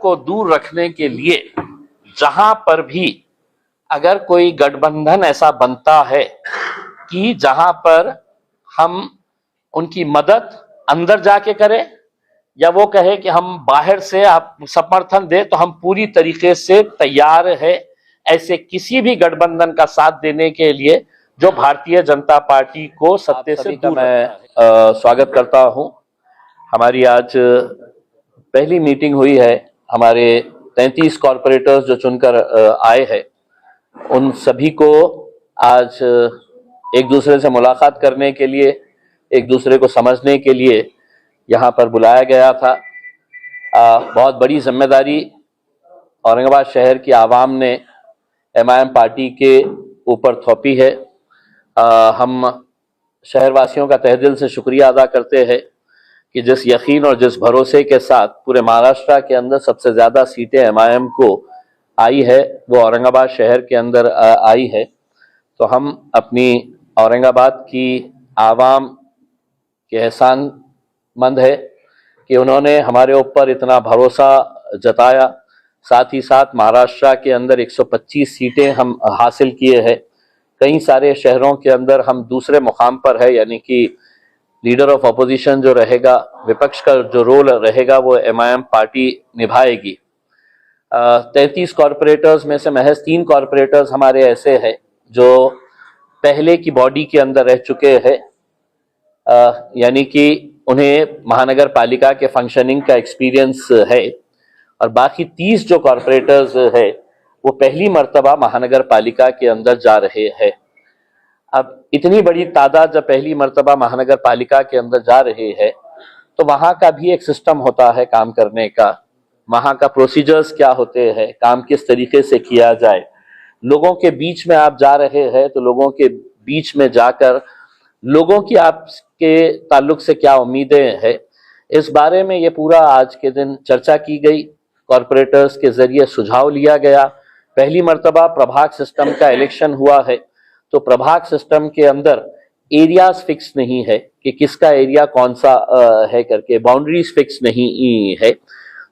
को दूर रखने के लिए जहां पर भी अगर कोई गठबंधन ऐसा बनता है कि जहां पर हम उनकी मदद अंदर जाके करें या वो कहे कि हम बाहर से आप समर्थन दें, तो हम पूरी तरीके से तैयार है ऐसे किसी भी गठबंधन का साथ देने के लिए जो भारतीय जनता पार्टी को सत्ता से दूर। मैं स्वागत करता हूं। हमारी आज पहली मीटिंग हुई है। हमारे 33 कॉरपोरेटर्स जो चुनकर आए हैं, उन सभी को आज एक दूसरे से मुलाकात करने के लिए, एक दूसरे को समझने के लिए यहाँ पर बुलाया गया था। बहुत बड़ी जिम्मेदारी औरंगाबाद शहर की आवाम ने एमआईएम पार्टी के ऊपर थोपी है। हम शहरवासियों का तहे दिल से शुक्रिया अदा करते हैं कि जिस यकीन और जिस भरोसे के साथ पूरे महाराष्ट्र के अंदर सबसे ज़्यादा सीटें एमआईएम को आई है, वो औरंगाबाद शहर के अंदर आई है। तो हम अपनी औरंगाबाद की आवाम के एहसानमंद है कि उन्होंने हमारे ऊपर इतना भरोसा जताया। साथ ही साथ महाराष्ट्र के अंदर 125 सीटें हम हासिल किए हैं। कई सारे शहरों के अंदर हम दूसरे मुकाम पर है, यानी कि लीडर ऑफ अपोजिशन जो रहेगा, विपक्ष का जो रोल रहेगा, वो एमआईएम पार्टी निभाएगी। 33 कॉरपोरेटर्स में से महज 3 कॉरपोरेटर्स हमारे ऐसे हैं जो पहले की बॉडी के अंदर रह चुके हैं, यानी कि उन्हें महानगर पालिका के फंक्शनिंग का एक्सपीरियंस है। और बाकी 30 जो कॉरपोरेटर्स है वो पहली मर्तबा महानगर पालिका के अंदर जा रहे हैं। अब इतनी बड़ी तादाद जब पहली मर्तबा महानगर पालिका के अंदर जा रहे हैं, तो वहाँ का भी एक सिस्टम होता है काम करने का। वहाँ का प्रोसीजर्स क्या होते हैं, काम किस तरीके से किया जाए। लोगों के बीच में आप जा रहे हैं, तो लोगों के बीच में जाकर लोगों की आपके ताल्लुक से क्या उम्मीदें हैं, इस बारे में ये पूरा आज के दिन चर्चा की गई। कॉरपोरेटर्स के जरिए सुझाव लिया गया। पहली मर्तबा प्रभाग सिस्टम का इलेक्शन हुआ है, तो प्रभाग सिस्टम के अंदर एरियाज फिक्स नहीं है कि किसका एरिया कौन सा है करके, बाउंड्रीज फिक्स नहीं है।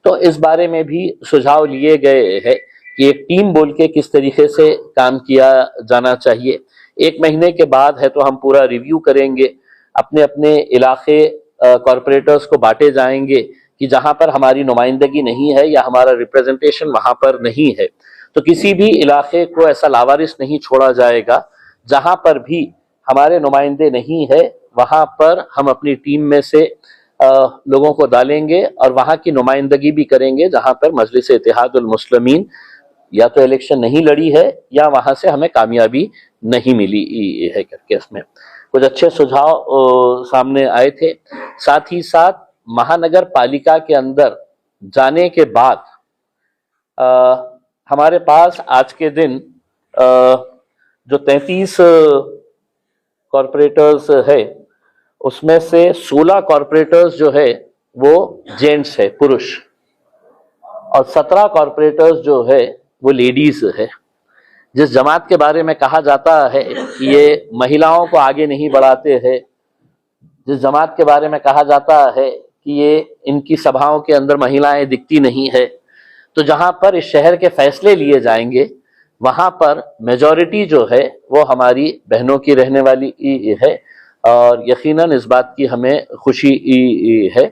तो इस बारे में भी सुझाव लिए गए हैं कि एक टीम बोल के किस तरीके से काम किया जाना चाहिए। 1 महीने के बाद है तो हम पूरा रिव्यू करेंगे, अपने अपने इलाके कॉरपोरेटर्स को बांटे जाएंगे कि जहां पर हमारी नुमाइंदगी नहीं है या हमारा रिप्रेजेंटेशन वहां पर नहीं है, तो किसी भी इलाके को ऐसा लावारिस नहीं छोड़ा जाएगा। जहां पर भी हमारे नुमाइंदे नहीं है, वहां पर हम अपनी टीम में से लोगों को डालेंगे और वहां की नुमाइंदगी भी करेंगे जहां पर मजलिस इत्तेहादुल मुस्लिमीन या तो इलेक्शन नहीं लड़ी है या वहां से हमें कामयाबी नहीं मिली है करके। इसमें कुछ अच्छे सुझाव सामने आए थे। साथ ही साथ महानगर पालिका के अंदर जाने के बाद हमारे पास आज के दिन जो 33 कॉरपोरेटर्स है, उसमें से 16 कॉरपोरेटर्स जो है वो जेंट्स है, पुरुष, और 17 कॉरपोरेटर्स जो है वो लेडीज है। जिस जमात के बारे में कहा जाता है कि ये महिलाओं को आगे नहीं बढ़ाते हैं, जिस जमात के बारे में कहा जाता है कि ये इनकी सभाओं के अंदर महिलाएं दिखती नहीं है, तो जहां पर इस शहर के फैसले लिए जाएंगे वहां पर मेजॉरिटी जो है वो हमारी बहनों की रहने वाली है। और यकीनन इस बात की हमें खुशी है।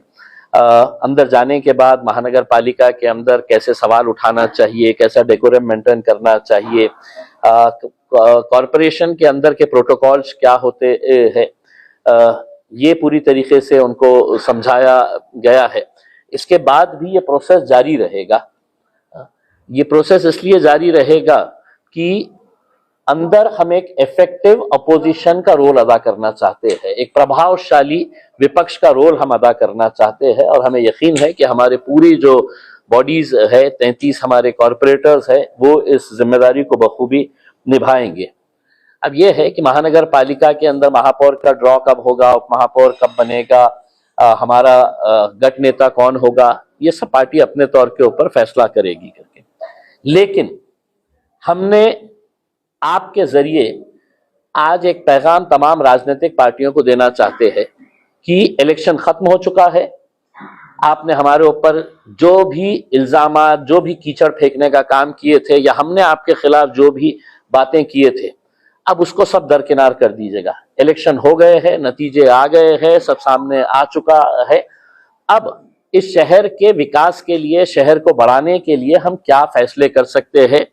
अंदर जाने के बाद महानगर पालिका के अंदर कैसे सवाल उठाना चाहिए, कैसा डेकोरम मेंटेन करना चाहिए, कॉरपोरेशन के अंदर के प्रोटोकॉल्स क्या होते हैं, ये पूरी तरीके से उनको समझाया गया है। इसके बाद भी ये प्रोसेस जारी रहेगा। ये प्रोसेस इसलिए जारी रहेगा कि अंदर हम एक इफेक्टिव अपोजिशन का रोल अदा करना चाहते हैं, एक प्रभावशाली विपक्ष का रोल हम अदा करना चाहते हैं। और हमें यकीन है कि हमारे पूरी जो बॉडीज है, 33 हमारे कॉरपोरेटर्स है, वो इस जिम्मेदारी को बखूबी निभाएंगे। अब यह है कि महानगर पालिका के अंदर महापौर का ड्रॉ कब होगा, उप महापौर कब बनेगा, हमारा गट नेता कौन होगा, ये सब पार्टी अपने तौर के ऊपर फैसला करेगी करके। लेकिन हमने आपके जरिए आज एक पैगाम तमाम राजनीतिक पार्टियों को देना चाहते हैं कि इलेक्शन खत्म हो चुका है। आपने हमारे ऊपर जो भी इल्जामात, जो भी कीचड़ फेंकने का काम किए थे, या हमने आपके खिलाफ जो भी बातें किए थे, अब उसको सब दरकिनार कर दीजिएगा। इलेक्शन हो गए हैं, नतीजे आ गए हैं, सब सामने आ चुका है। अब इस शहर के विकास के लिए, शहर को बढ़ाने के लिए हम क्या फैसले कर सकते हैं,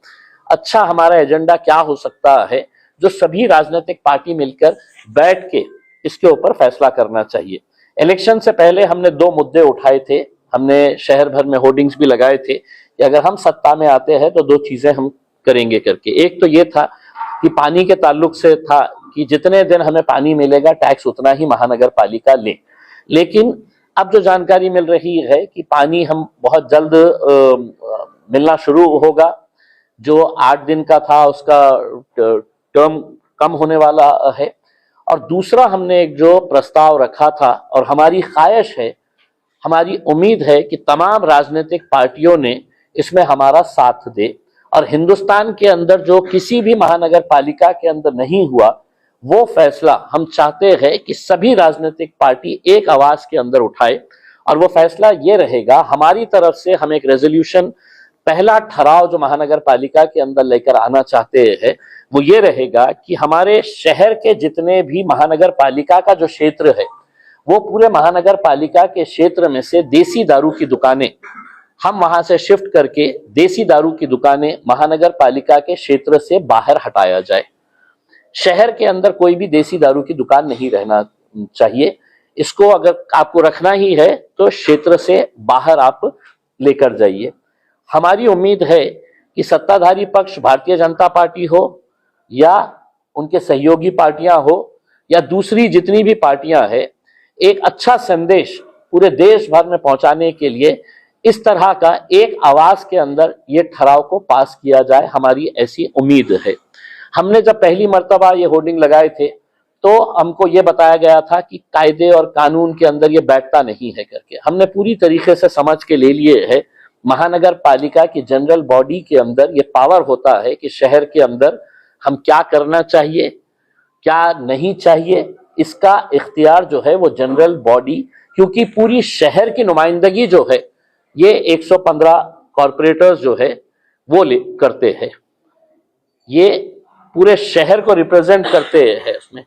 अच्छा हमारा एजेंडा क्या हो सकता है, जो सभी राजनीतिक पार्टी मिलकर बैठ के इसके ऊपर फैसला करना चाहिए। इलेक्शन से पहले हमने 2 मुद्दे उठाए थे, हमने शहर भर में होर्डिंग्स भी लगाए थे कि अगर हम सत्ता में आते हैं तो 2 चीजें हम करेंगे करके। एक तो ये था कि पानी के ताल्लुक से था कि जितने दिन हमें पानी मिलेगा टैक्स उतना ही महानगर पालिका ले। लेकिन अब जो जानकारी मिल रही है कि पानी हम बहुत जल्द मिलना शुरू होगा, जो 8 दिन का था उसका टर्म कम होने वाला है। और दूसरा हमने एक जो प्रस्ताव रखा था, और हमारी ख्वाहिश है, हमारी उम्मीद है कि तमाम राजनीतिक पार्टियों ने इसमें हमारा साथ दे, और हिंदुस्तान के अंदर जो किसी भी महानगर पालिका के अंदर नहीं हुआ वो फैसला हम चाहते हैं कि सभी राजनीतिक पार्टी एक आवाज के अंदर उठाए। और वो फैसला ये रहेगा, हमारी तरफ से हम एक रेजोल्यूशन, पहला ठहराव जो महानगर पालिका के अंदर लेकर आना चाहते हैं वो ये रहेगा कि हमारे शहर के जितने भी महानगर पालिका का जो क्षेत्र है, वो पूरे महानगर पालिका के क्षेत्र में से देसी दारू की दुकानें हम वहां से शिफ्ट करके देसी दारू की दुकानें महानगर पालिका के क्षेत्र से बाहर हटाया जाए। शहर के अंदर कोई भी देसी दारू की दुकान नहीं रहना चाहिए। इसको अगर आपको रखना ही है तो क्षेत्र से बाहर आप लेकर जाइए। हमारी उम्मीद है कि सत्ताधारी पक्ष भारतीय जनता पार्टी हो या उनके सहयोगी पार्टियां हो या दूसरी जितनी भी पार्टियां हैं, एक अच्छा संदेश पूरे देश भर में पहुंचाने के लिए इस तरह का एक आवाज के अंदर ये ठहराव को पास किया जाए, हमारी ऐसी उम्मीद है। हमने जब पहली मर्तबा ये होर्डिंग लगाए थे तो हमको ये बताया गया था कि कायदे और कानून के अंदर ये बैठता नहीं है करके। हमने पूरी तरीके से समझ के ले लिए है, महानगर पालिका की जनरल बॉडी के अंदर ये पावर होता है कि शहर के अंदर हम क्या करना चाहिए, क्या नहीं चाहिए, इसका इख्तियार जो है वो जनरल बॉडी, क्योंकि पूरी शहर की नुमाइंदगी जो है ये 115 कॉरपोरेटर्स जो है वो करते हैं, ये पूरे शहर को रिप्रेजेंट करते हैं इसमें।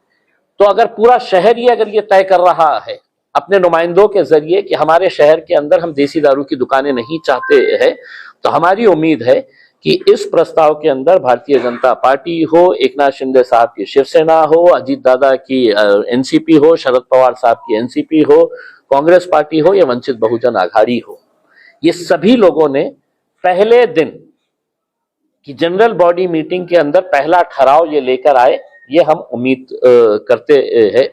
तो अगर पूरा शहर ही अगर ये तय कर रहा है अपने नुमाइंदों के जरिए कि हमारे शहर के अंदर हम देसी दारू की दुकानें नहीं चाहते हैं, तो हमारी उम्मीद है कि इस प्रस्ताव के अंदर भारतीय जनता पार्टी हो, एकनाथ शिंदे साहब की शिवसेना हो, अजीत दादा की एनसीपी हो, शरद पवार साहब की एनसीपी हो, कांग्रेस पार्टी हो या वंचित बहुजन आघाड़ी हो, ये सभी लोगों ने पहले दिन की जनरल बॉडी मीटिंग के अंदर पहला ठहराव ये लेकर आए, ये हम उम्मीद करते हैं।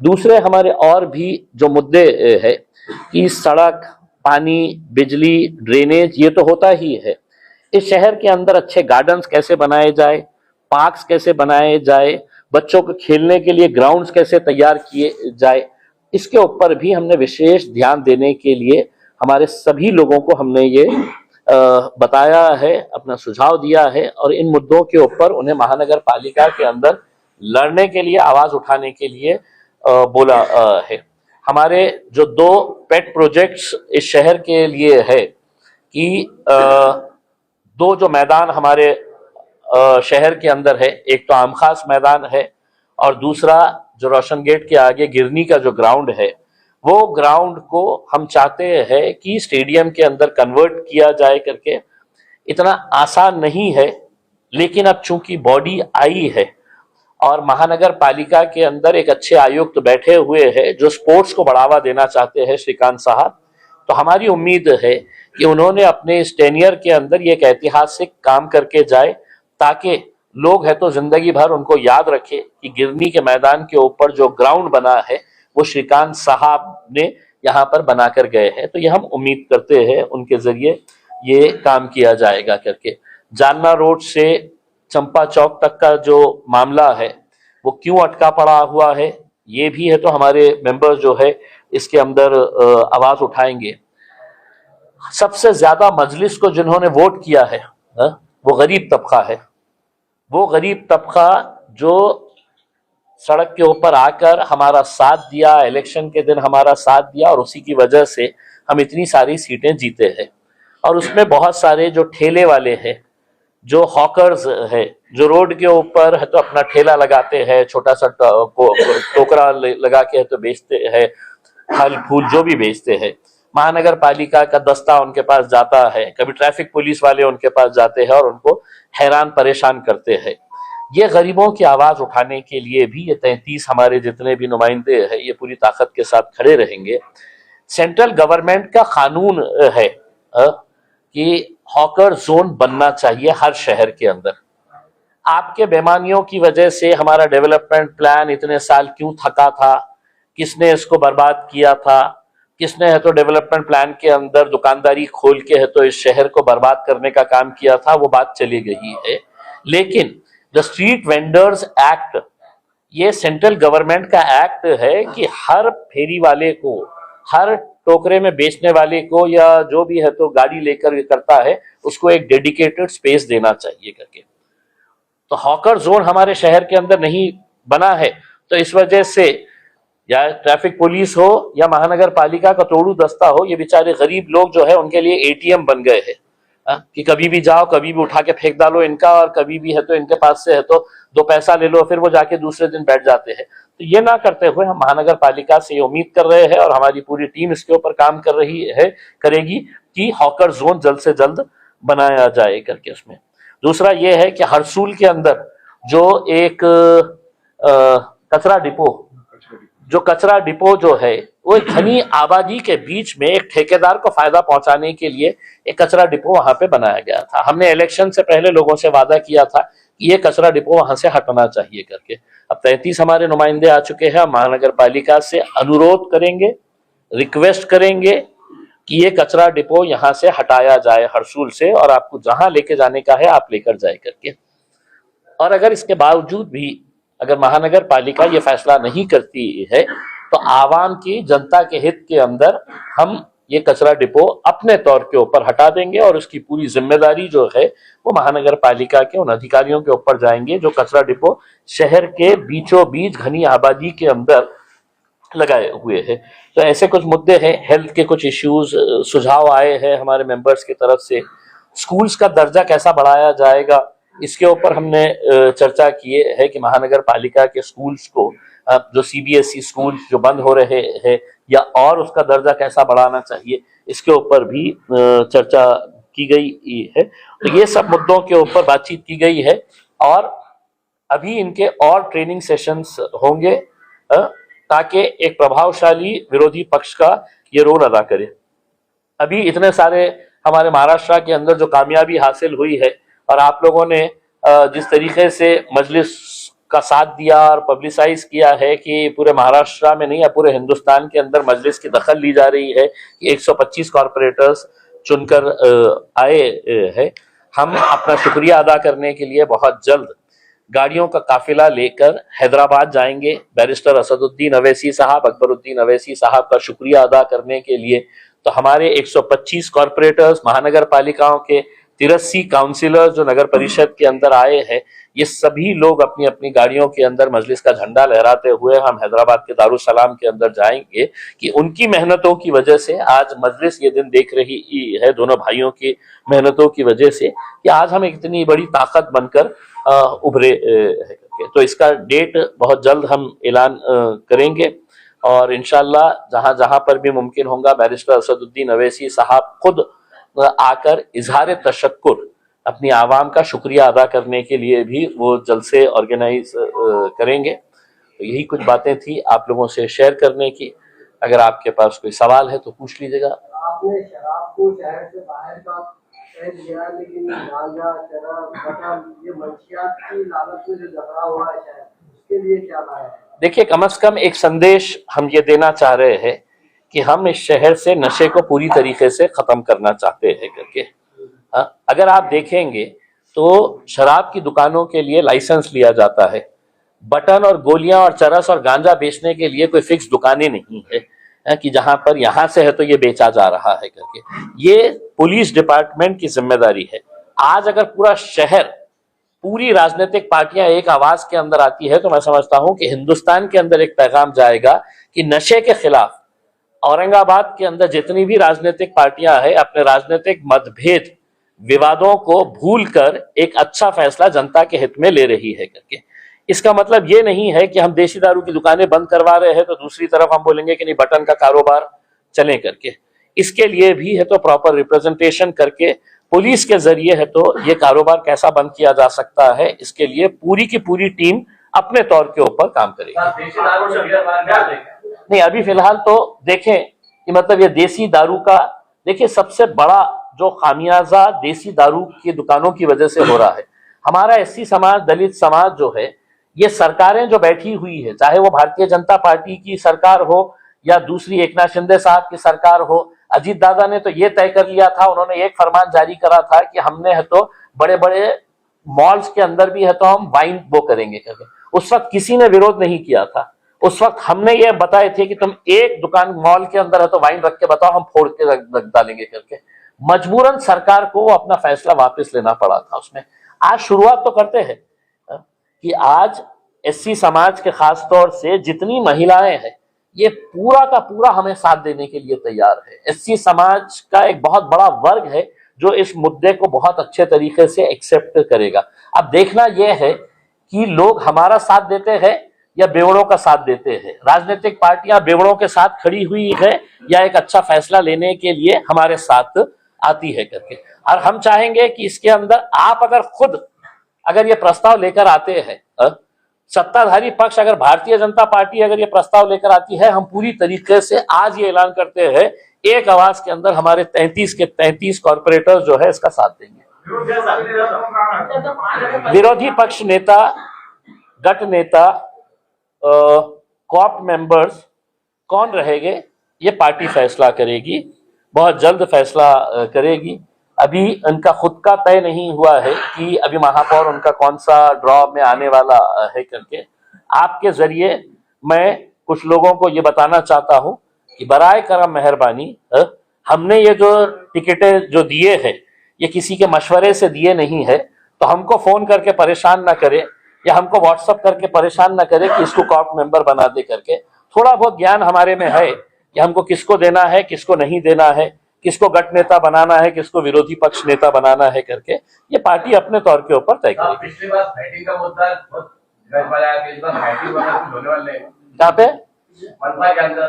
दूसरे हमारे और भी जो मुद्दे है कि सड़क, पानी, बिजली, ड्रेनेज, ये तो होता ही है। इस शहर के अंदर अच्छे गार्डन्स कैसे बनाए जाए, पार्क्स कैसे बनाए जाए, बच्चों को खेलने के लिए ग्राउंड्स कैसे तैयार किए जाए, इसके ऊपर भी हमने विशेष ध्यान देने के लिए हमारे सभी लोगों को हमने ये बताया है, अपना सुझाव दिया है, और इन मुद्दों के ऊपर उन्हें महानगर पालिका के अंदर लड़ने के लिए, आवाज उठाने के लिए बोला है। हमारे जो 2 पेट प्रोजेक्ट्स इस शहर के लिए है कि 2 जो मैदान हमारे शहर के अंदर है, एक तो आमखास मैदान है और दूसरा जो रोशन गेट के आगे गिरनी का जो ग्राउंड है, वो ग्राउंड को हम चाहते हैं कि स्टेडियम के अंदर कन्वर्ट किया जाए करके। इतना आसान नहीं है, लेकिन अब चूंकि बॉडी आई है और महानगर पालिका के अंदर एक अच्छे आयुक्त बैठे हुए हैं जो स्पोर्ट्स को बढ़ावा देना चाहते हैं, श्रीकांत साहब, तो हमारी उम्मीद है कि उन्होंने अपने इस टेनियर के अंदर ये एक ऐतिहासिक काम करके जाए, ताकि लोग है तो जिंदगी भर उनको याद रखे कि गिरनी के मैदान के ऊपर जो ग्राउंड बना है वो श्रीकांत साहब ने यहाँ पर बनाकर गए हैं। तो ये हम उम्मीद करते हैं उनके जरिए ये काम किया जाएगा करके। जानना रोड से चंपा चौक तक का जो मामला है वो क्यों अटका पड़ा हुआ है, ये भी है तो हमारे मेंबर्स जो है इसके अंदर आवाज उठाएंगे। सबसे ज्यादा मजलिस को जिन्होंने वोट किया है वो गरीब तबका है, वो गरीब तबका जो सड़क के ऊपर आकर हमारा साथ दिया, इलेक्शन के दिन हमारा साथ दिया, और उसी की वजह से हम इतनी सारी सीटें जीते हैं। और उसमें बहुत सारे जो ठेले वाले हैं, जो हॉकर्स है, जो रोड के ऊपर है तो अपना ठेला लगाते हैं, छोटा सा टोकरा लगा के है तो बेचते हैं, फल फूल जो भी बेचते हैं, महानगर पालिका का दस्ता उनके पास जाता है, कभी ट्रैफिक पुलिस वाले उनके पास जाते हैं और उनको हैरान परेशान करते हैं। ये गरीबों की आवाज उठाने के लिए भी ये 33 हमारे जितने भी नुमाइंदे हैं ये पूरी ताकत के साथ खड़े रहेंगे। सेंट्रल गवर्नमेंट का कानून है कि हॉकर जोन बनना चाहिए हर शहर के अंदर। आपके बेईमानियों की वजह से हमारा डेवलपमेंट प्लान इतने साल क्यों थका था, किसने इसको बर्बाद किया था, किसने है तो डेवलपमेंट प्लान के अंदर दुकानदारी खोल के है तो इस शहर को बर्बाद करने का काम किया था, वो बात चली गई है। लेकिन द स्ट्रीट वेंडर्स एक्ट ये सेंट्रल गवर्नमेंट का एक्ट है कि हर फेरी वाले को, हर टोकरे में बेचने वाले को या जो भी है तो गाड़ी लेकर करता है उसको एक डेडिकेटेड स्पेस देना चाहिए करके। तो हॉकर जोन हमारे शहर के अंदर नहीं बना है, तो इस वजह से या ट्रैफिक पुलिस हो या महानगर पालिका का तोड़ू दस्ता हो, ये बेचारे गरीब लोग जो है उनके लिए एटीएम बन गए हैं कि कभी भी जाओ, कभी भी उठा के फेंक डालो इनका, और कभी भी है तो इनके पास से है तो 2 पैसा ले लो, फिर वो जाके दूसरे दिन बैठ जाते हैं। तो ये ना करते हुए हम महानगर पालिका से ये उम्मीद कर रहे हैं और हमारी पूरी टीम इसके ऊपर काम कर रही है, करेगी कि हॉकर जोन जल्द से जल्द बनाया जाए करके। उसमें दूसरा ये है कि हरसूल के अंदर जो एक कचरा डिपो जो है वो घनी आबादी के बीच में एक ठेकेदार को फायदा पहुंचाने के लिए एक कचरा डिपो वहां पे बनाया गया था। हमने इलेक्शन से पहले लोगों से वादा किया था कि ये कचरा डिपो वहां से हटना चाहिए करके। अब 33 हमारे नुमाइंदे आ चुके हैं, महानगर पालिका से अनुरोध करेंगे, रिक्वेस्ट करेंगे कि ये कचरा डिपो यहाँ से हटाया जाए हरसूल से, और आपको जहां लेके जाने का है आप लेकर जाए करके। और अगर इसके बावजूद भी अगर महानगर पालिका ये फैसला नहीं करती है तो आवाम की, जनता के हित के अंदर हम ये कचरा डिपो अपने तौर के ऊपर हटा देंगे और उसकी पूरी जिम्मेदारी जो है वो महानगर पालिका के उन अधिकारियों के ऊपर जाएंगे जो कचरा डिपो शहर के बीचों बीच घनी आबादी के अंदर लगाए हुए हैं। तो ऐसे कुछ मुद्दे हैं, हेल्थ के कुछ इश्यूज, सुझाव आए हैं हमारे मेंबर्स की तरफ से। स्कूल्स का दर्जा कैसा बढ़ाया जाएगा इसके ऊपर हमने चर्चा की है कि महानगर पालिका के स्कूल्स को, जो सीबीएसई स्कूल जो बंद हो रहे हैं या और उसका दर्जा कैसा बढ़ाना चाहिए, इसके ऊपर भी चर्चा की गई है। तो ये सब मुद्दों के ऊपर बातचीत की गई है और अभी इनके और ट्रेनिंग सेशंस होंगे ताकि एक प्रभावशाली विरोधी पक्ष का ये रोल अदा करे। अभी इतने सारे हमारे महाराष्ट्र के अंदर जो कामयाबी हासिल हुई है और आप लोगों ने जिस तरीके से मजलिस का साथ दिया और पब्लिसाइज किया है कि पूरे महाराष्ट्र में नहीं या पूरे हिंदुस्तान के अंदर मजलिस की दखल ली जा रही है कि 125 कॉरपोरेटर्स चुनकर आए हैं। हम अपना शुक्रिया अदा करने के लिए बहुत जल्द गाड़ियों का काफिला लेकर हैदराबाद जाएंगे। बैरिस्टर असदुद्दीन अवैसी साहब, अकबरुद्दीन अवैसी साहब का शुक्रिया अदा करने के लिए। तो हमारे 125 कॉरपोरेटर्स, महानगर पालिकाओं के 83 काउंसिलर जो नगर परिषद के अंदर आए हैं, ये सभी लोग अपनी अपनी गाड़ियों के अंदर मजलिस का झंडा लहराते हुए हम हैदराबाद के दारुसलाम के अंदर जाएंगे कि उनकी मेहनतों की वजह से आज मजलिस ये दिन देख रही है, दोनों भाइयों की मेहनतों की वजह से कि आज हम इतनी बड़ी ताकत बनकर उभरे हैं। तो इसका डेट बहुत जल्द हम ऐलान करेंगे और इंशाल्लाह जहां जहां पर भी मुमकिन होगा बैरिस्टर असदुद्दीन अवैसी साहब खुद आकर इजहार तशक्कुर अपनी आवाम का शुक्रिया अदा करने के लिए भी वो जलसे ऑर्गेनाइज करेंगे। तो यही कुछ बातें थी आप लोगों से शेयर करने की। अगर आपके पास कोई सवाल है तो पूछ लीजिएगा। आपने शराब को शहर से बाहर का कह दिया, लेकिन गांजा, शराब, मटन, ये मंशियात की लालच में जो झगड़ा हुआ है शहर, उसके लिए क्या राय है? देखिए, कम से कम एक संदेश हम ये देना चाह रहे हैं कि हम इस शहर से नशे को पूरी तरीके से खत्म करना चाहते हैं करके। अगर आप देखेंगे तो शराब की दुकानों के लिए लाइसेंस लिया जाता है, बटन और गोलियां और चरस और गांजा बेचने के लिए कोई फिक्स दुकानें नहीं है कि जहां पर यहां से है तो ये बेचा जा रहा है करके। ये पुलिस डिपार्टमेंट की जिम्मेदारी है। आज अगर पूरा शहर, पूरी राजनीतिक पार्टियां एक आवाज के अंदर आती है तो मैं समझता हूं कि हिंदुस्तान के अंदर एक पैगाम जाएगा कि नशे के खिलाफ औरंगाबाद के अंदर जितनी भी राजनीतिक पार्टियां हैं अपने राजनीतिक मतभेद विवादों को भूलकर एक अच्छा फैसला जनता के हित में ले रही है करके। इसका मतलब ये नहीं है कि हम देशी दारू की दुकानें बंद करवा रहे हैं तो दूसरी तरफ हम बोलेंगे कि नहीं बटन का कारोबार चले करके। इसके लिए भी है तो प्रॉपर रिप्रेजेंटेशन करके पुलिस के जरिए है तो ये कारोबार कैसा बंद किया जा सकता है, इसके लिए पूरी की पूरी टीम अपने तौर के ऊपर काम करेगी। नहीं, अभी फिलहाल तो देखें कि मतलब ये देसी दारू का, देखिए सबसे बड़ा जो खामियाजा देसी दारू की दुकानों की वजह से हो रहा है, हमारा एससी समाज, दलित समाज जो है, ये सरकारें जो बैठी हुई है, चाहे वो भारतीय जनता पार्टी की सरकार हो या दूसरी एकनाथ शिंदे साहब की सरकार हो, अजीत दादा ने तो ये तय कर लिया था, उन्होंने एक फरमान जारी करा था कि हमने है तो बड़े बड़े मॉल्स के अंदर भी है तो हम वाइन वो करेंगे करके। उस वक्त किसी ने विरोध नहीं किया था। उस वक्त हमने ये बताए थे कि तुम एक दुकान मॉल के अंदर है तो वाइन रख के बताओ, हम फोड़ के रख डालेंगे करके। मजबूरन सरकार को अपना फैसला वापस लेना पड़ा था उसमें। आज शुरुआत तो करते हैं कि आज एससी समाज के खास तौर से जितनी महिलाएं हैं ये पूरा का पूरा हमें साथ देने के लिए तैयार है। एससी समाज का एक बहुत बड़ा वर्ग है जो इस मुद्दे को बहुत अच्छे तरीके से एक्सेप्ट करेगा। अब देखना यह है कि लोग हमारा साथ देते हैं या बेवड़ों का साथ देते हैं। राजनीतिक पार्टियां बेवड़ों के साथ खड़ी हुई है या एक अच्छा फैसला लेने के लिए हमारे साथ आती है करके। और हम चाहेंगे कि इसके अंदर आप अगर ये प्रस्ताव लेकर आते हैं, सत्ताधारी पक्ष अगर भारतीय जनता पार्टी अगर ये प्रस्ताव लेकर आती है, हम पूरी तरीके से आज ये ऐलान करते हैं एक आवाज के अंदर हमारे 33 के 33 कॉर्पोरेटर जो है इसका साथ देंगे। विरोधी पक्ष नेता, गट नेता, कॉप मेंबर्स कौन रहेंगे ये पार्टी फैसला करेगी, बहुत जल्द फैसला करेगी। अभी उनका खुद का तय नहीं हुआ है कि अभी महापौर उनका कौन सा ड्रॉ में आने वाला है करके। आपके जरिए मैं कुछ लोगों को ये बताना चाहता हूं कि बराए करम मेहरबानी, हमने ये जो टिकटें जो दिए हैं ये किसी के मशवरे से दिए नहीं है, तो हमको फोन करके परेशान ना करे या हमको व्हाट्सअप करके परेशान ना करे कि इसको कॉप मेंबर बना दे करके। थोड़ा बहुत ज्ञान हमारे में है कि हमको किसको देना है, किसको नहीं देना है, किसको गट नेता बनाना है, किसको विरोधी पक्ष नेता बनाना है करके। ये पार्टी अपने तौर के ऊपर तय करेगी। पिछली बार फाइटिंग का मुद्दा बहुत गड़बड़ आया, इस बार फाइटिंग होने वाले हैं। कहाँ पे? मनपा के अंदर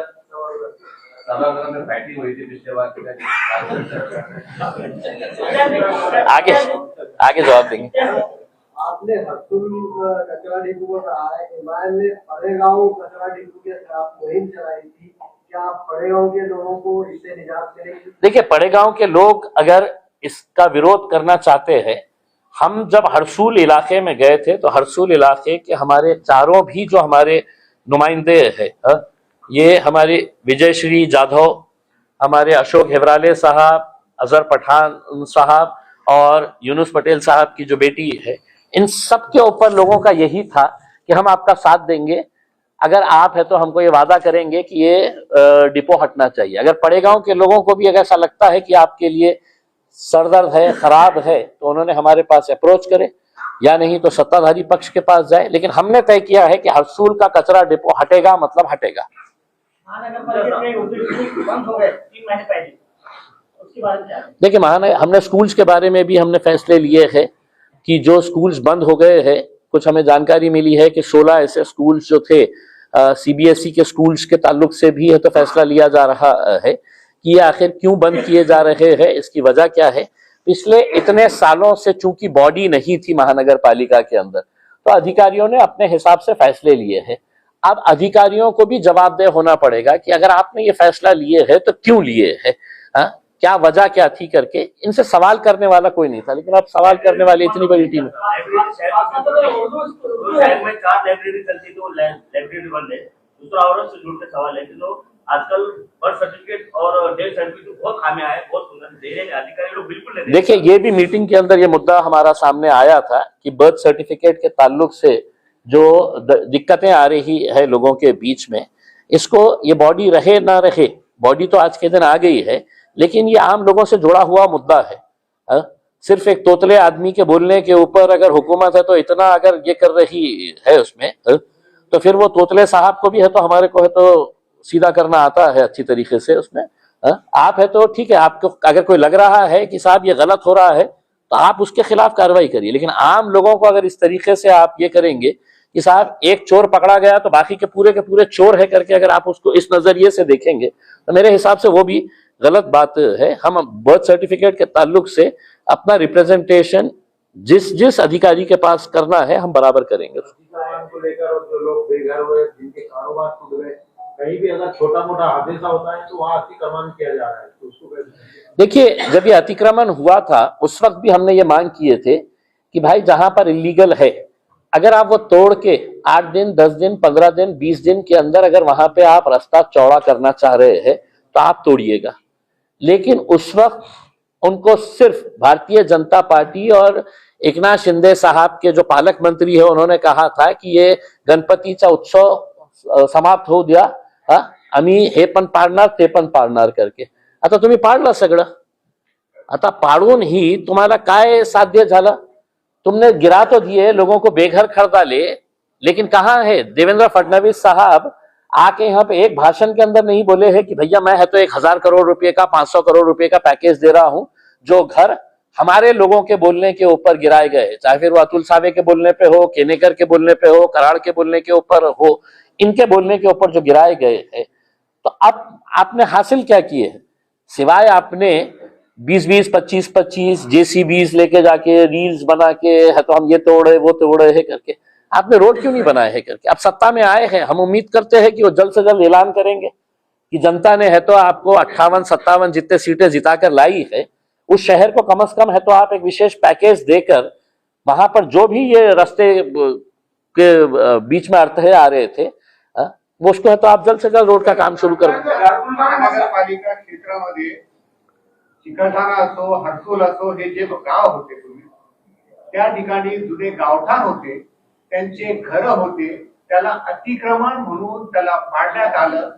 सभागृह में फाइटिंग हुई थी पिछले बार। आगे जवाब देंगे। आपने हरसुल कचरा डिपो को कहा है, इमाम ने पड़ेगांव कचरा डिपो के खिलाफ मुहिम चलाई थी, क्या आप पड़ेगांव के लोगों को इससे निजात करेंगे? देखिए, पड़ेगांव के लोग अगर इसका विरोध करना चाहते हैं, हम जब हरसूल इलाके में गए थे तो हरसूल इलाके के हमारे चारों भी जो हमारे नुमाइंदे हैं, ये हमारे विजय श्री जाधव, हमारे अशोक हेवराले साहब, अजहर पठान साहब और यूनुस पटेल साहब की जो बेटी है, इन सब के ऊपर लोगों का यही था कि हम आपका साथ देंगे। अगर आप है तो हमको ये वादा करेंगे कि ये डिपो हटना चाहिए। अगर पड़ेगांव के लोगों को भी अगर ऐसा लगता है कि आपके लिए सरदर्द है, खराब है, तो उन्होंने हमारे पास अप्रोच करे, या नहीं तो सत्ताधारी पक्ष के पास जाए। लेकिन हमने तय किया है कि हरसूल का कचरा डिपो हटेगा, मतलब हटेगा। देखिए, हमने स्कूल्स के बारे में भी हमने फैसले लिए हैं कि जो स्कूल्स बंद हो गए हैं, कुछ हमें जानकारी मिली है कि 16 ऐसे स्कूल्स जो थे सीबीएसई के स्कूल्स के ताल्लुक से भी है तो फैसला लिया जा रहा है कि ये आखिर क्यों बंद किए जा रहे हैं, इसकी वजह क्या है। पिछले इतने सालों से चूंकि बॉडी नहीं थी महानगर पालिका के अंदर, तो अधिकारियों ने अपने हिसाब से फैसले लिए हैं। अब अधिकारियों को भी जवाबदेह होना पड़ेगा कि अगर आपने ये फैसला लिए है तो क्यों लिए है, क्या वजह क्या थी करके। इनसे सवाल करने वाला कोई नहीं था, लेकिन अब सवाल करने वाली इतनी बड़ी टीम है। आजकल बर्थ सर्टिफिकेट और डेथ सर्टिफिकेट बहुत खामियां है, बहुत सुंदर दे रहे हैं अधिकारी लोग, बिल्कुल नहीं। देखिए, ये भी मीटिंग के अंदर ये मुद्दा हमारा सामने आया था कि बर्थ सर्टिफिकेट के ताल्लुक से जो दिक्कतें आ रही है लोगों के बीच में, इसको ये बॉडी रहे ना रहे, बॉडी तो आज के दिन आ गई है, लेकिन ये आम लोगों से जुड़ा हुआ मुद्दा है। सिर्फ एक तोतले आदमी के बोलने के ऊपर अगर हुकूमत है तो इतना अगर ये कर रही है उसमें, तो फिर वो तोतले साहब को भी है तो हमारे को है तो सीधा करना आता है अच्छी तरीके से उसमें। आप है तो ठीक है, आपको अगर कोई लग रहा है कि साहब ये गलत हो रहा है तो आप उसके खिलाफ कार्रवाई करिए, लेकिन आम लोगों को अगर इस तरीके से आप ये करेंगे कि साहब एक चोर पकड़ा गया तो बाकी के पूरे चोर है करके अगर आप उसको इस नजरिए से देखेंगे तो मेरे हिसाब से वो भी गलत बात है। हम बर्थ सर्टिफिकेट के ताल्लुक से अपना रिप्रेजेंटेशन जिस अधिकारी के पास करना है हम बराबर करेंगे। अतिक्रमण को लेकर और जो लोग बेघर हुए, जिनके कारोबार टूट गए, कहीं भी अगर छोटा मोटा हादसा होता है तो वहाँ अतिक्रमण किया जा रहा है, तो उसको कैसे? देखिए, जब ये अतिक्रमण हुआ था उस वक्त भी हमने ये मांग किए थे कि भाई जहां पर इलीगल है, अगर आप वो तोड़ के 8 दिन 10 दिन 15 दिन 20 दिन के अंदर अगर वहां पे आप रास्ता चौड़ा करना चाह रहे हैं तो आप तोड़िएगा। लेकिन उस वक्त उनको सिर्फ भारतीय जनता पार्टी और एकनाथ शिंदे साहब के जो पालक मंत्री है उन्होंने कहा था की ये गणपतीचा उत्सव समाप्त होऊ द्या, आम्ही हे पण पाडणार ते पण पाडणार करके। आता तुम्ही पाडलं सगळं, आता पाडून ही तुम्हाला काय साध्य झालं? तुमने गिरा तो दिए, लोगों को बेघर कर डाले, लेकिन कहाँ है देवेंद्र फडणवीस साहब? आके यहाँ पे एक भाषण के अंदर नहीं बोले हैं कि भैया मैं है तो 1000 करोड़ रुपए का 500 करोड़ रुपए का पैकेज दे रहा हूं जो घर हमारे लोगों के बोलने के ऊपर गिराए गए, चाहे फिर वो अतुल सावे के बोलने पे हो, केनेकर के बोलने पे हो, कराड़ के बोलने के ऊपर हो, इनके बोलने के ऊपर जो गिराए गए हैं। तो अब आपने हासिल क्या किए? सिवाय आपने 20-20 25-25 JCBs लेके जाके रील्स बना के है तो हम ये तोड़े वो तोड़े है करके, आपने रोड क्यों नहीं बनाए हैं करके? आप सत्ता में आए हैं, हम उम्मीद करते हैं कि वो जल्द से जल्द ऐलान करेंगे कि जनता ने है तो आपको 58-57 जितने सीटें जिताकर लाई है, उस शहर को कम से कम है तो आप एक विशेष पैकेज देकर वहां पर जो भी ये रास्ते के बीच में अर्थहे आ रहे थे वो उसको है तो आप जल्द से जल्द रोड का काम शुरू करो। महानगरपालिका क्षेत्रामध्ये चिकलठाणा असो, हर्सुल असो, हे जे गाव होते पूर्वी त्या ठिकाणी जुने गावठाण होते, त्यांचे घर होते, त्याला अतिक्रमण म्हणून त्याला पाडण्यात आलं।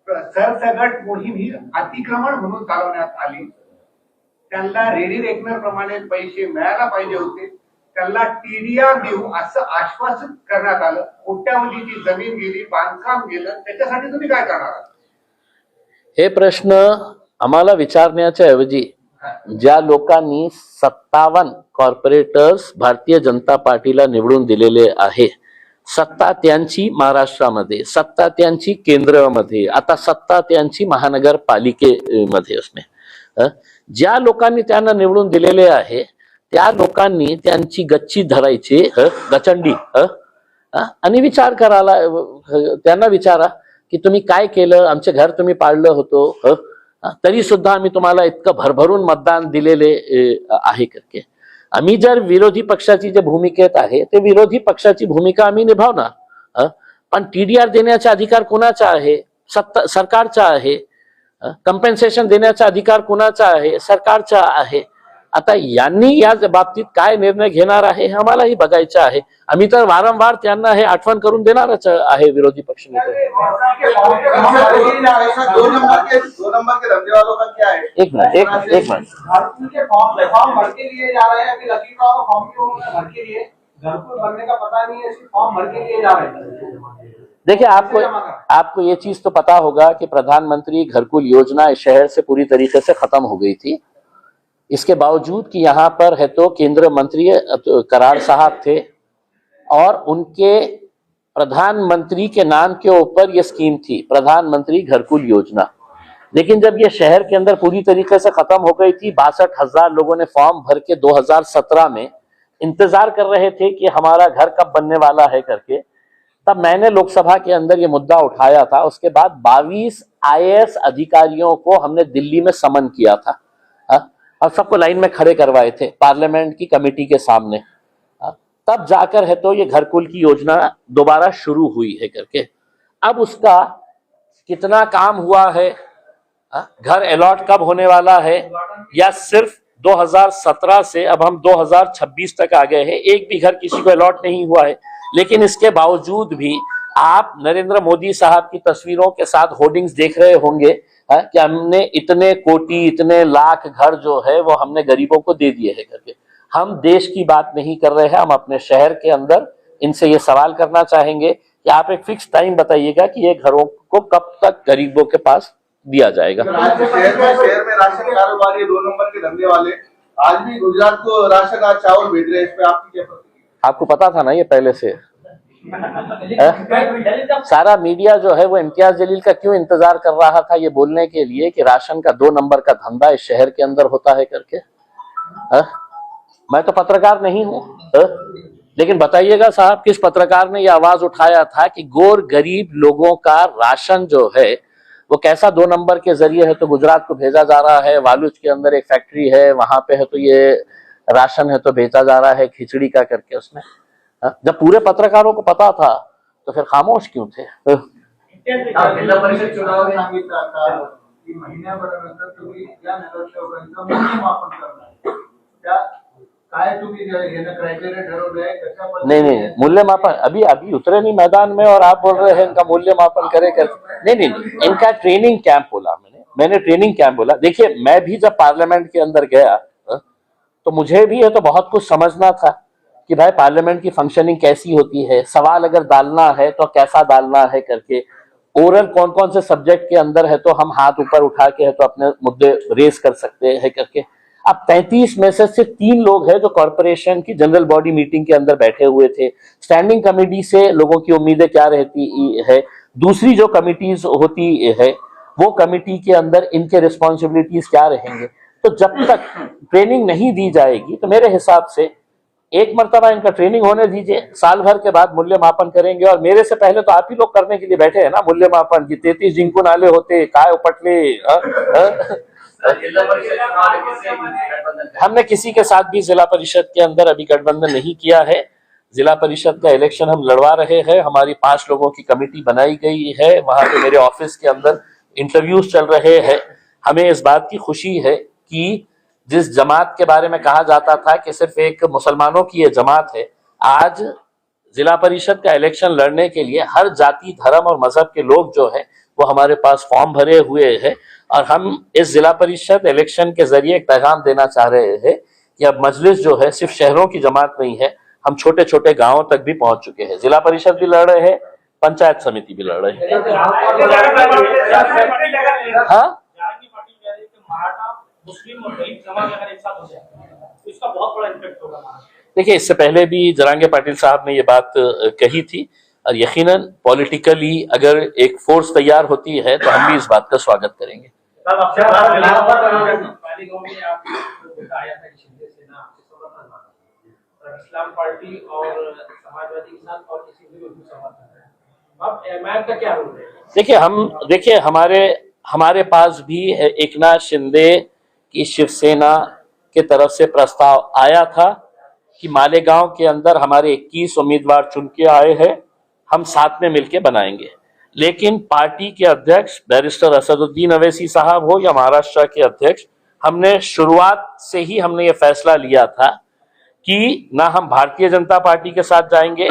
सरसगट मोहीम ही अतिक्रमण म्हणून चालवण्यात आली। त्यांना रेडी रेकनर प्रमाणे पैसे मिळायला पाहिजे होते, त्यांना TDR देऊ असं आश्वासित करण्यात आलं। कोट्यावधीची जमीन गेली, बांधकाम गेलं, त्याच्यासाठी तुम्ही काय करणार आहात? हे प्रश्न आम्हाला विचारण्याच्या ऐवजी ज्या लोकांनी 57 कॉर्पोरेटर्स भारतीय जनता पार्टीला निवडून दिलेले आहे, सत्ता त्यांची महाराष्ट्रामध्ये, सत्ता त्यांची केंद्रामध्ये, आता सत्ता त्यांची महानगरपालिकेमध्ये असणे, ज्या लोकांनी त्यांना निवडून दिलेले आहे त्या लोकांनी त्यांची गच्ची धरायची, गचंडी, आणि विचार करायला त्यांना विचारा की तुम्ही काय केलं, आमचे घर तुम्ही पाडलं होतं, तरी सुद्धा आम्ही तुम्हाला इतकं भरभरून मतदान दिलेले आहे करके। आम्ही जर विरोधी पक्षाची जे भूमिकेत आहे ते विरोधी पक्षाची भूमिका आम्ही निभावणार, पण TDR देण्याचा अधिकार कोणाचा आहे? सरकारचा आहे। कंपेन्सेशन देण्याचा अधिकार कोणाचा आहे? सरकारचा आहे। आता यांनी या बाबतीत काय निर्णय घेणार आहे हे आम्हालाही बघायचं आहे। आम्ही तर वारंवार त्यांना हे आठवण करून देणारच आहे विरोधी पक्ष नेते। एक मिनट फॉर्म भर के लिए जा रहे हैं, अभी लकीरों का फॉर्म भी उन्होंने भर के लिए, घर को भरने का पता नहीं है, सिर्फ फॉर्म भर के लिए जा रहे हैं। देखिए, आपको ये चीज तो पता होगा कि प्रधानमंत्री घरकुल योजना इस शहर से पूरी तरीके से खत्म हो गई थी। इसके बावजूद कि यहाँ पर है तो केंद्रीय मंत्री कराड़ साहब थे और उनके प्रधानमंत्री के नाम के ऊपर यह स्कीम थी, प्रधानमंत्री घरकुल योजना। लेकिन जब ये शहर के अंदर पूरी तरीके से खत्म हो गई थी, 62,000 लोगों ने फॉर्म भर के 2017 में इंतजार कर रहे थे कि हमारा घर कब बनने वाला है करके, तब मैंने लोकसभा के अंदर ये मुद्दा उठाया था। उसके बाद 22 IAS अधिकारियों को हमने दिल्ली में समन किया था और सबको लाइन में खड़े करवाए थे पार्लियामेंट की कमेटी के सामने, तब जाकर है तो ये घरकुल की योजना दोबारा शुरू हुई है करके। अब उसका कितना काम हुआ है, घर अलॉट कब होने वाला है, या सिर्फ 2017 से अब हम 2026 तक आ गए हैं, एक भी घर किसी को अलॉट नहीं हुआ है। लेकिन इसके बावजूद भी आप नरेंद्र मोदी साहब की तस्वीरों के साथ होर्डिंग्स देख रहे होंगे कि हमने इतने कोटी इतने लाख घर जो है वो हमने गरीबों को दे दिए हैं करके। हम देश की बात नहीं कर रहे हैं, हम अपने शहर के अंदर इनसे ये सवाल करना चाहेंगे कि कि आप एक फिक्स टाइम बताइएगा कि ये घरों को कब तक गरीबों के पास दिया जाएगा। शहर में राशन कारोबारी 2 नंबर के धंधे वाले आज भी गुजरात को राशन का चावल भेज रहे हैं, इस पे आपकी क्या प्रतिक्रिया? आपको पता था ना ये पहले से? सारा मीडिया जो है वो इम्तियाज जलील का क्यों इंतजार कर रहा था ये बोलने के लिए कि राशन का 2 नंबर का धंधा इस शहर के अंदर होता है करके? मैं तो पत्रकार नहीं हूं, लेकिन बताइएगा साहब, किस पत्रकार ने ये आवाज उठाया था कि गोर गरीब लोगों का राशन जो है वो कैसा 2 नंबर के जरिए है तो गुजरात को भेजा जा रहा है। वालूज के अंदर एक फैक्ट्री है, वहां पे है तो ये राशन है तो बेचा जा रहा है खिचड़ी का करके उसमें। जब पूरे पत्रकारों को पता था तो फिर खामोश क्यों थे? जिल्हा परिषद चुनाव सांगितलं आता की महिन्याभरानंतर तुम्ही या नगरसेवकांचं मूल्यमापन करणार, त्या काय तुम्ही घेणं क्रायटेरिया ठरवलंय, कशा पद्धतीने? नहीं, मूल्यमापन अभी उतरे नहीं मैदान में और आप बोल रहे हैं इनका मूल्यमापन करे कर। नहीं, इनका ट्रेनिंग कैंप बोला मैंने ट्रेनिंग कैंप बोला। देखिए, मैं भी जब पार्लियामेंट के अंदर गया तो मुझे भी ये तो बहुत कुछ समझना था कि भाई पार्लियामेंट की फंक्शनिंग कैसी होती है, सवाल अगर डालना है तो कैसा डालना है करके, ओरल कौन कौन से सब्जेक्ट के अंदर है तो हम हाथ ऊपर उठा के है तो अपने मुद्दे रेस कर सकते हैं करके। अब 33 में से सिर्फ 3 लोग हैं जो कॉर्पोरेशन की जनरल बॉडी मीटिंग के अंदर बैठे हुए थे। स्टैंडिंग कमेटी से लोगों की उम्मीदें क्या रहती है, दूसरी जो कमिटीज होती है वो कमिटी के अंदर इनके रिस्पॉन्सिबिलिटीज क्या रहेंगे। तो जब तक ट्रेनिंग नहीं दी जाएगी तो मेरे हिसाब से एक मर्तबा इनका ट्रेनिंग होने दीजिए, साल भर के बाद मूल्यमापन करेंगे। और मेरे से पहले तो आप ही लोग करने के लिए बैठे हैं ना मूल्यमापन, कि 33 जिंकू नाले होते काय उपटले। हमने किसी के साथ भी जिला परिषद के अंदर अभी गठबंधन नहीं किया है। जिला परिषद का इलेक्शन हम लड़वा रहे हैं, हमारी 5 लोगों की कमेटी बनाई गई है, वहां पे मेरे ऑफिस के अंदर इंटरव्यूज चल रहे हैं। हमें इस बात की खुशी है कि जिस जमात के बारे में कहा जाता था कि सिर्फ एक मुसलमानों की ये जमात है, आज जिला परिषद का इलेक्शन लड़ने के लिए हर जाति धर्म और मजहब के लोग जो है वो हमारे पास फॉर्म भरे हुए हैं। और हम इस जिला परिषद इलेक्शन के जरिए एक पैगाम देना चाह रहे हैं कि अब मजलिस जो है सिर्फ शहरों की जमात नहीं है, हम छोटे छोटे गांवों तक भी पहुंच चुके हैं। जिला परिषद भी लड़ रहे हैं, पंचायत समिति भी लड़ रहे हैं। हाँ, मुस्लिम और दलित समाज अगर एक साथ हो जाए तो इसका बहुत बड़ा इम्पैक्ट होगा। देखिए, इससे पहले भी जरांगे पाटिल साहब ने ये बात कही थी और यकीनन पॉलिटिकली अगर एक फोर्स तैयार होती है तो हम भी इस बात का स्वागत करेंगे। इस्लाम पार्टी और समाजवादी के साथ और किसी विरोधी समर्थन है, अब एमआईएम का क्या रोल है? देखिए हमारे पास भी एकनाथ शिंदे की शिवसेना के तरफ से प्रस्ताव आया था कि मालेगांव के अंदर हमारे 21 उम्मीदवार चुन के आए हैं, हम साथ में मिलकर बनाएंगे। लेकिन पार्टी के अध्यक्ष बैरिस्टर असदुद्दीन अवैसी साहब हो या महाराष्ट्र के अध्यक्ष, हमने शुरुआत से ही ये फैसला लिया था कि ना हम भारतीय जनता पार्टी के साथ जाएंगे,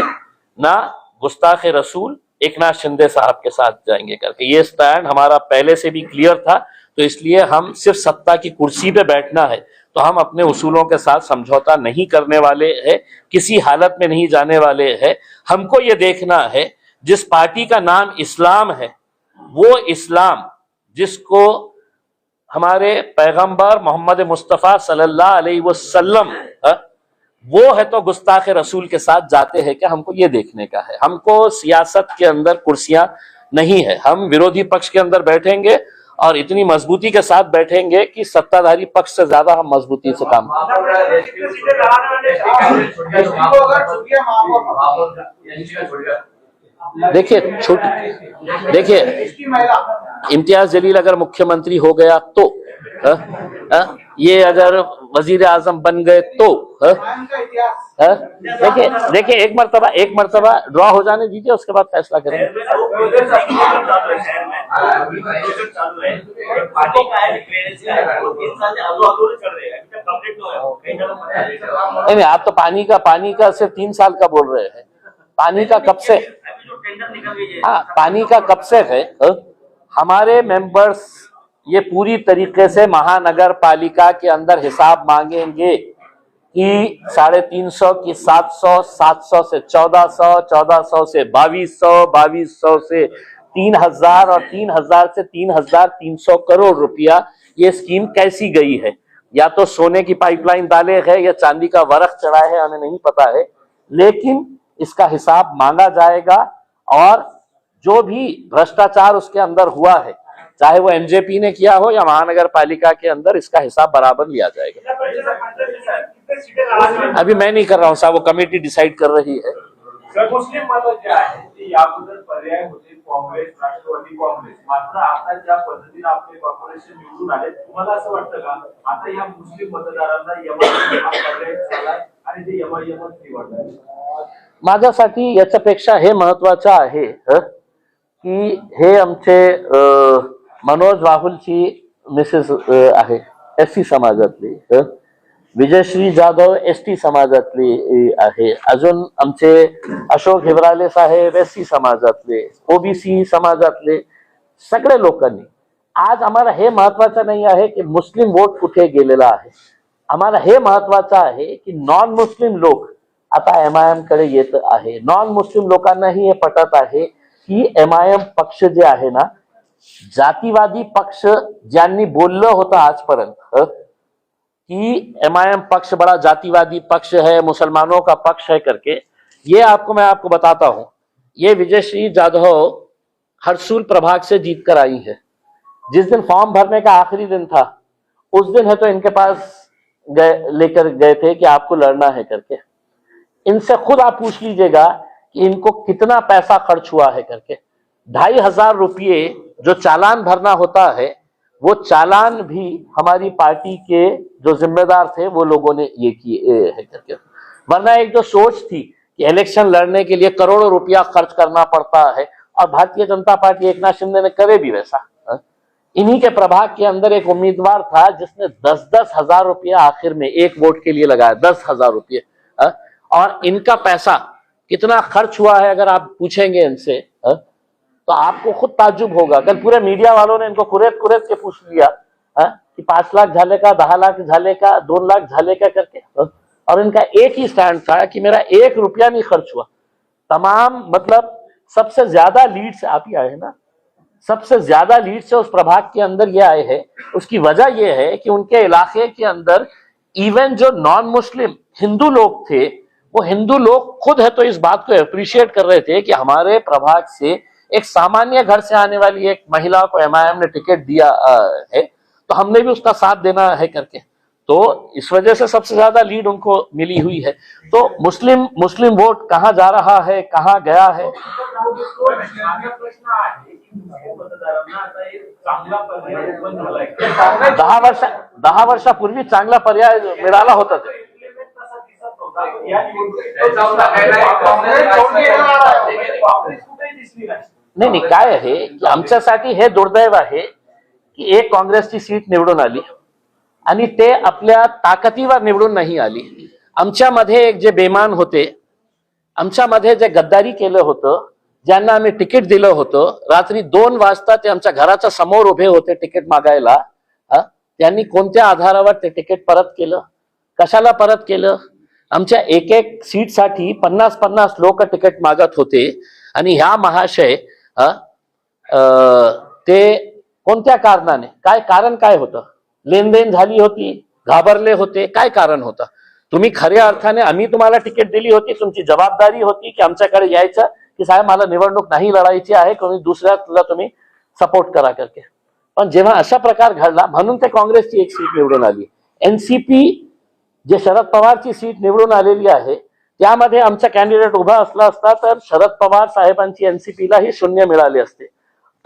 ना गुस्ताखे रसूल एकनाथ शिंदे साहब के साथ जाएंगे करके। ये स्टैंड हमारा पहले से भी क्लियर था। तो इसलिए हम सिर्फ सत्ता की कुर्सी पे बैठना है तो हम अपने उसूलों के साथ समझौता नहीं करने वाले हैं, किसी हालत में नहीं जाने वाले हैं। हमको ये देखना है जिस पार्टी का नाम इस्लाम है, वो इस्लाम जिसको हमारे पैगंबर मोहम्मद मुस्तफ़ा सल्लल्लाहु अलैहि वसल्लम वो है तो गुस्ताखे रसूल के साथ जाते हैं क्या, हमको ये देखने का है। हमको सियासत के अंदर कुर्सियां नहीं है, हम विरोधी पक्ष के अंदर बैठेंगे और इतनी मजबूती के साथ बैठेंगे कि सत्ताधारी पक्ष से ज्यादा हम मजबूती से काम देखिए इम्तियाज जलील अगर मुख्यमंत्री हो गया तो ये अगर वजीर आजम बन गए तो देखिए एक मर्तबा ड्रॉ हो जाने दीजिए, उसके बाद फैसला करेंगे। नहीं, आप तो पानी का सिर्फ 3 साल का बोल रहे हैं। पानी का कब से, हाँ पानी का कब से है। हमारे मेंबर्स ये पूरी तरीके से महानगर पालिका के अंदर हिसाब मांगेंगे कि 350 की 700, 700 से 1400, 1400 से 2200, 2200 से 3000 और 3000 से 3300 करोड़ रुपया ये स्कीम कैसी गई है। या तो सोने की पाइपलाइन डाले है या चांदी का वर्क चढ़ाए है, हमें नहीं पता है, लेकिन इसका हिसाब मांगा जाएगा। और जो भी भ्रष्टाचार उसके अंदर हुआ है, चाहे वो एमजेपी ने किया हो या महानगर पालिका के अंदर, इसका हिसाब बराबर लिया जाएगा। अभी मैं नहीं कर रहा हूँ साहब, वो कमेटी डिसाइड कर रही है। सर, मुस्लिम मतं जे आहे ते याबद्दल पर्याय होते काँग्रेस, राष्ट्रवादी काँग्रेस, मात्र आता ज्या पद्धतीने आपले कॉर्पोरेशन निवडून आले, तुम्हाला असं वाटतं का आता या मुस्लिम मतदारांना एमआयएम हा पर्याय झालाय आणि ते एमआयएमच निवडतात? माझ्यासाठी याच्यापेक्षा हे महत्वाचं आहे की हे आमचे मनोज राहुलची मिसेस आहे एससी समाजातली, विजयश्री जाधव एसटी समाजातली आहे, अजून आमचे अशोक हिवराले साहेब एससी समाजातले, ओबीसी समाजातले सगळे लोकांनी। आज आम्हाला हे महत्वाचं नाही आहे की मुस्लिम वोट कुठे गेलेला आहे, आम्हाला हे महत्वाचं आहे की नॉन मुस्लिम लोक आता एमआयएम कडे येत आहे। नॉन मुस्लिम लोकांनाही हे पटत आहे की एमआयएम पक्ष जे आहे ना, जातीवादी पक्ष ज्यांनी बोललं होतं आजपर्यंत कि एमआईएम पक्ष बड़ा जातिवादी पक्ष है, मुसलमानों का पक्ष है करके, ये मैं आपको बताता हूं, ये विजयश्री जाधव हरसूल प्रभाग से जीत कर आई है। जिस दिन फॉर्म भरने का आखिरी दिन था उस दिन है तो इनके पास लेकर गए थे कि आपको लड़ना है करके। इनसे खुद आप पूछ लीजिएगा कि इनको कितना पैसा खर्च हुआ है करके। 2500 रुपये जो चालान भरना होता है, वो चालान भी हमारी पार्टी के जो जिम्मेदार थे वो लोगों ने ये किए है करके। वरना एक जो सोच थी कि इलेक्शन लड़ने के लिए करोड़ों रुपया खर्च करना पड़ता है, और भारतीय जनता पार्टी एकनाथ शिंदे ने करे भी वैसा। इन्हीं के प्रभाग के अंदर एक उम्मीदवार था जिसने 10-10 हजार रुपया आखिर में एक वोट के लिए लगाया, 10,000 रुपये। और इनका पैसा कितना खर्च हुआ है अगर आप पूछेंगे इनसे तो आपको खुद ताज्जुब होगा। कल पूरे मीडिया वालों ने इनको कुरेद के पूछ लिया कि 5 लाख झाले का, 10 लाख झाले का, 2 लाख झाले का करके, और इनका एक ही स्टैंड था कि मेरा 1 रुपया नहीं खर्च हुआ। तमाम मतलब सबसे ज्यादा लीड से आप ही आए हैं ना, सबसे ज्यादा लीड से उस प्रभाग के अंदर ये आए हैं। उसकी वजह यह है कि उनके इलाके के अंदर इवन जो नॉन मुस्लिम हिंदू लोग थे, वो हिंदू लोग खुद है तो इस बात को अप्रिशिएट कर रहे थे कि हमारे प्रभाग से एक सामान्य घर से आने वाली एक महिला को एमआईएम ने टिकट दिया है, तो हमने भी उसका साथ देना है करके। तो इस वजह से सबसे ज्यादा लीड उनको मिली हुई है। तो मुस्लिम वोट कहाँ जा रहा है, कहाँ गया है, प्रश्न आहे की मुस्लिम मतदारांना आता एक चांगला पर्याय उपलब्ध झालाय। 10 वर्षापूर्वी चांगला पर्याय मिळाला होता ते। तसा दिसत नव्हता या काँग्रेस कुठेही दिसली नाही। नाही काय आहे की आमच्यासाठी हे दुर्दैव आहे की एक काँग्रेसची सीट निवडून आली आणि ते आपल्या ताकदीवर निवडून नाही आली। आमच्यामध्ये एक जे बेमान होते, आमच्यामध्ये जे गद्दारी केलं होतं, ज्यांना आम्ही तिकीट दिलं होतं, रात्री 2 वाजता ते आमच्या घराच्या समोर उभे होते तिकीट मागायला, त्यांनी कोणत्या आधारावर ते तिकीट परत केलं, कशाला परत केलं? आमच्या एक सीटसाठी 50-50 लोक तिकीट मागत होते आणि ह्या महाशय ते कोणत्या कारणाने, काय कारण काय होतं? लेनदेन झाली होती, घाबरले होते, काय कारण होतं? तुम्ही खऱ्या अर्थाने आम्ही तुम्हाला तिकीट दिली होती, तुमची जबाबदारी होती की आमच्याकडे यायचं की साहेब मला निवडणूक नाही लढायची आहे, कोणी दुसऱ्याला तुम्ही सपोर्ट करा करके। पण जेव्हा अशा प्रकार घडला म्हणून ते काँग्रेसची एक सीट निवडून आली। एनसीपी जे शरद पवारची सीट निवडून आलेली आहे, त्यामध्ये आमचा कॅन्डिडेट उभा असला असता तर शरद पवार साहेबांची एनसीपीला ही 0 मिळाले असते।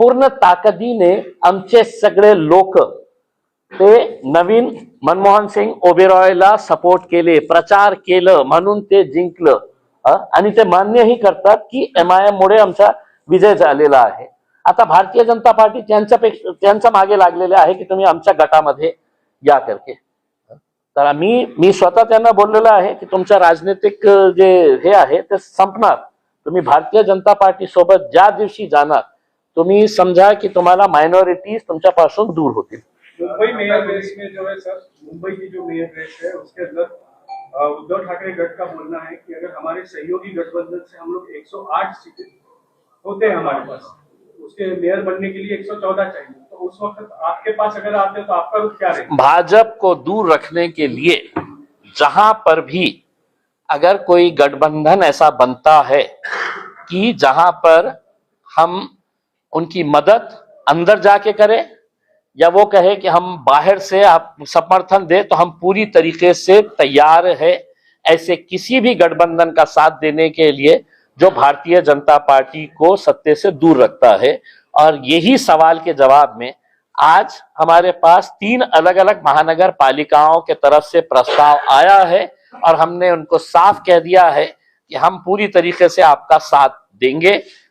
पूर्ण ताकदीने आमचे सगळे लोक ते नवीन मनमोहन सिंग ओबेरॉयला सपोर्ट केले, प्रचार केलं, म्हणून ते जिंकलं। आणि ते मान्यही करतात की एमआयएम मुळे आमचा विजय झालेला आहे। आता भारतीय जनता पार्टी त्यांच्या मागे लागलेले आहे की तुम्ही आमच्या गटामध्ये या करके। तर मी स्वतः त्यांना बोललेलो आहे की तुमच्या राजनीतिक जे हे आहे ते संपणार, तुम्ही भारतीय जनता पार्टी सोबत ज्या दिवशी जाणार, तुम्ही समझा कि तुम्हाला माइनॉरिटीज तुमच्यापासून दूर होतील। मुंबई मेयर रेस में जो है सर, मुंबई की जो मेयर रेस है उसके अंदर उद्धव ठाकरे गठ का बोलना है कि अगर हमारे सहयोगी गठबंधन से हम लोग 108 सीटें होते हैं हमारे पास, उसके मेयर बनने के लिए 114 चाहिए, तो उस वक्त आपके पास अगर आते तो आपका रुख क्या रहेगा? भाजपा को दूर रखने के लिए जहां पर भी अगर कोई गठबंधन ऐसा बनता है कि जहां पर हम उनकी मदद अंदर जाके करें या वो कहे कि हम बाहर से आप समर्थन दें, तो हम पूरी तरीके से तैयार है ऐसे किसी भी गठबंधन का साथ देने के लिए जो भारतीय जनता पार्टी को सत्ते से दूर रखता है। और यही सवाल के जवाब में आज हमारे पास 3 अलग अलग महानगर पालिकाओं के तरफ से प्रस्ताव आया है और हमने उनको साफ कह दिया है कि हम पूरी तरीके से आपका साथ देंगे।